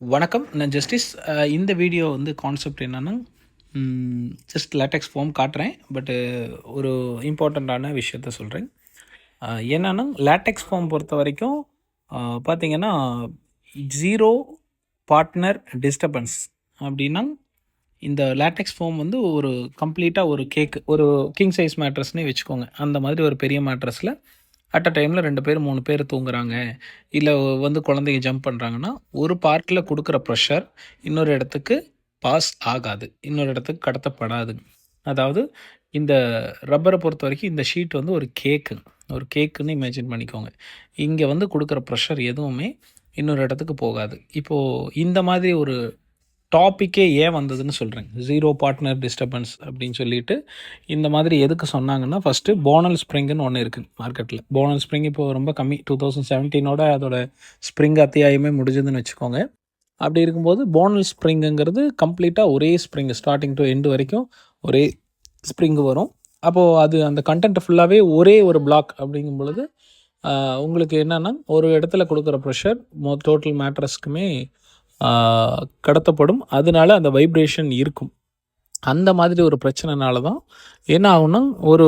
வணக்கம். நான் ஜஸ்டிஸ். இந்த வீடியோ வந்து கான்செப்ட் என்னென்னா, ஜஸ்ட் லேட்டெக்ஸ் ஃபார்ம் காட்டுறேன். பட்டு ஒரு இம்பார்ட்டண்ட்டான விஷயத்த சொல்கிறேன். என்னென்னா, லேட்டெக்ஸ் ஃபார்ம் பொறுத்த வரைக்கும் பார்த்தீங்கன்னா, ஜீரோ பார்ட்னர் டிஸ்டர்பன்ஸ் அப்படின்னா, இந்த லேட்டெக்ஸ் ஃபார்ம் வந்து ஒரு கம்ப்ளீட்டாக ஒரு கேக், ஒரு கிங் சைஸ் மேட்ரஸ்னே வச்சுக்கோங்க. அந்த மாதிரி ஒரு பெரிய மேட்ரஸில் அட் அ டைமில் 2 பேர் 3 பேர் தூங்குறாங்க, இல்லை வந்து குழந்தைங்க ஜம்ப் பண்ணுறாங்கன்னா, ஒரு பார்ட்டில் கொடுக்குற ப்ரெஷர் இன்னொரு இடத்துக்கு பாஸ் ஆகாது, இன்னொரு இடத்துக்கு கடத்தப்படாது. அதாவது இந்த ரப்பரை பொறுத்த வரைக்கும் இந்த ஷீட் வந்து ஒரு கேக்குன்னு இமேஜின் பண்ணிக்கோங்க. இங்கே வந்து கொடுக்குற ப்ரெஷர் எதுவுமே இன்னொரு இடத்துக்கு போகாது. இப்போது இந்த மாதிரி ஒரு டாப்பிக்கே ஏன் வந்ததுன்னு சொல்கிறேன். ஜீரோ பார்ட்னர் டிஸ்டர்பன்ஸ் அப்படின்னு சொல்லிட்டு இந்த மாதிரி எதுக்கு சொன்னாங்கன்னா, ஃபஸ்ட்டு போனல் ஸ்ப்ரிங்குன்னு ஒன்று இருக்குது மார்க்கெட்டில். போனல் ஸ்ப்ரிங் இப்போது ரொம்ப கம்மி, 2017 அதோட ஸ்ப்ரிங் அத்தியாயமே முடிஞ்சதுன்னு வச்சுக்கோங்க. அப்படி இருக்கும்போது போனல் ஸ்ப்ரிங்குங்கிறது கம்ப்ளீட்டாக ஒரே ஸ்ப்ரிங், ஸ்டார்டிங் டு எண்டு வரைக்கும் ஒரே ஸ்ப்ரிங்கு வரும். அப்போது அது அந்த கண்டென்ட் ஃபுல்லாகவே ஒரே ஒரு பிளாக் அப்படிங்கும் பொழுது உங்களுக்கு என்னென்னா, ஒரு இடத்துல கொடுக்குற ப்ரெஷர் டோட்டல் மேட்ரஸ்க்குமே கடத்தப்படும். அதனால அந்த வைப்ரேஷன் இருக்கும். அந்த மாதிரி ஒரு பிரச்சனைனால தான் என்ன ஆகும்னா, ஒரு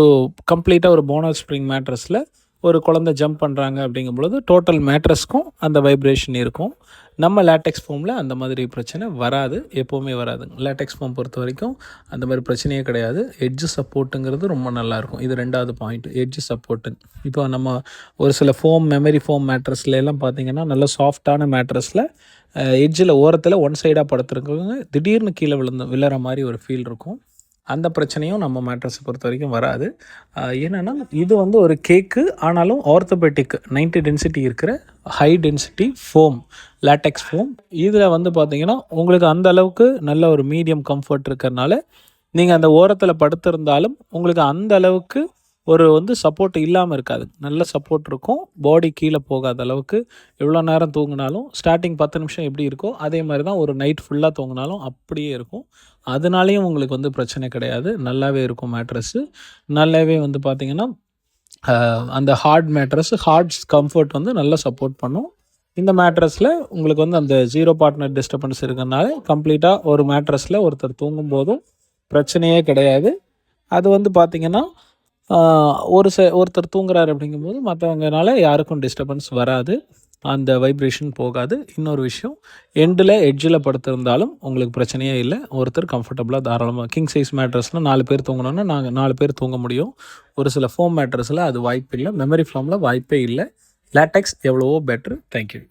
கம்ப்ளீட்டாக ஒரு போனல் ஸ்ப்ரிங் மேட்ரஸில் ஒரு குழந்தை ஜம்ப் பண்ணுறாங்க அப்படிங்கும்பொழுது டோட்டல் மேட்ரஸ்க்கும் அந்த வைப்ரேஷன் இருக்கும். நம்ம லேட்டெக்ஸ் ஃபோமில் அந்த மாதிரி பிரச்சனை வராது, எப்போவுமே வராது. லேட்டெக்ஸ் ஃபோம் பொறுத்த வரைக்கும் அந்த மாதிரி பிரச்சனையே கிடையாது. எட்ஜு சப்போர்ட்டுங்கிறது ரொம்ப நல்லாயிருக்கும். இது 2வது பாயிண்ட், எட்ஜு சப்போர்ட்டு. இப்போ நம்ம ஒரு சில மெமரி ஃபோம் மேட்ரஸ்ல எல்லாம் பார்த்திங்கன்னா, நல்ல சாஃப்டான மேட்ரஸில் எட்ஜில் ஓரத்தில் ஒன் சைடாக படுத்துருக்கவங்க திடீர்னு கீழே விழுற மாதிரி ஒரு ஃபீல் இருக்கும். அந்த பிரச்சனையும் நம்ம மேட்ரஸை பொறுத்த வரைக்கும் வராது. என்னென்னா, இது வந்து ஒரு கேக்கு, ஆனாலும் ஆர்த்தோபெட்டிக் 90 டென்சிட்டி இருக்கிற high density foam, latex foam. இதில் வந்து பார்த்திங்கன்னா, உங்களுக்கு அந்த அளவுக்கு நல்ல ஒரு மீடியம் கம்ஃபர்ட் இருக்கிறனால நீங்கள் அந்த ஓரத்தில் படுத்திருந்தாலும் உங்களுக்கு அந்த அளவுக்கு ஒரு வந்து சப்போர்ட் இல்லாமல் இருக்காது. நல்ல சப்போர்ட் இருக்கும். பாடி கீழே போகாத அளவுக்கு எவ்வளோ நேரம் தூங்கினாலும், ஸ்டார்டிங் 10 நிமிஷம் எப்படி இருக்கோ அதே மாதிரி தான் ஒரு நைட் ஃபுல்லாக தூங்கினாலும் அப்படியே இருக்கும். அதனாலேயும் உங்களுக்கு வந்து பிரச்சனை கிடையாது. நல்லாவே இருக்கும் மேட்ரஸ்ஸு. நல்லாவே வந்து பார்த்திங்கன்னா, அந்த ஹார்ட் மேட்ரஸ், கம்ஃபர்ட் வந்து நல்லா சப்போர்ட் பண்ணும். இந்த மேட்ரஸில் உங்களுக்கு வந்து அந்த ஜீரோ பார்ட்னர் டிஸ்டர்பன்ஸ் இருக்கிறனால கம்ப்ளீட்டாக ஒரு மேட்ரஸில் ஒருத்தர் தூங்கும்போதும் பிரச்சனையே கிடையாது. அது வந்து பார்த்திங்கன்னா, ஒருத்தர் தூங்குறாரு அப்படிங்கும்போது மற்றவங்கனால யாருக்கும் டிஸ்டர்பன்ஸ் வராது, அந்த வைப்ரேஷன் போகாது. இன்னொரு விஷயம், எட்ஜில் படுத்திருந்தாலும் உங்களுக்கு பிரச்சனையே இல்லை. ஒருத்தர் கம்ஃபர்டபுளாக தாராளமாக கிங் சைஸ் மேட்ரஸில் 4 பேர் தூங்கணுன்னா நாங்கள் 4 பேர் தூங்க முடியும். ஒரு சில ஃபோம் மேட்ரஸில் அது வாய்ப்பு இல்லை. மெமரி ஃபோமில் வாய்ப்பே இல்லை. லேட்டெக்ஸ் எவ்வளவோ பெட்ரு. தேங்க்யூ.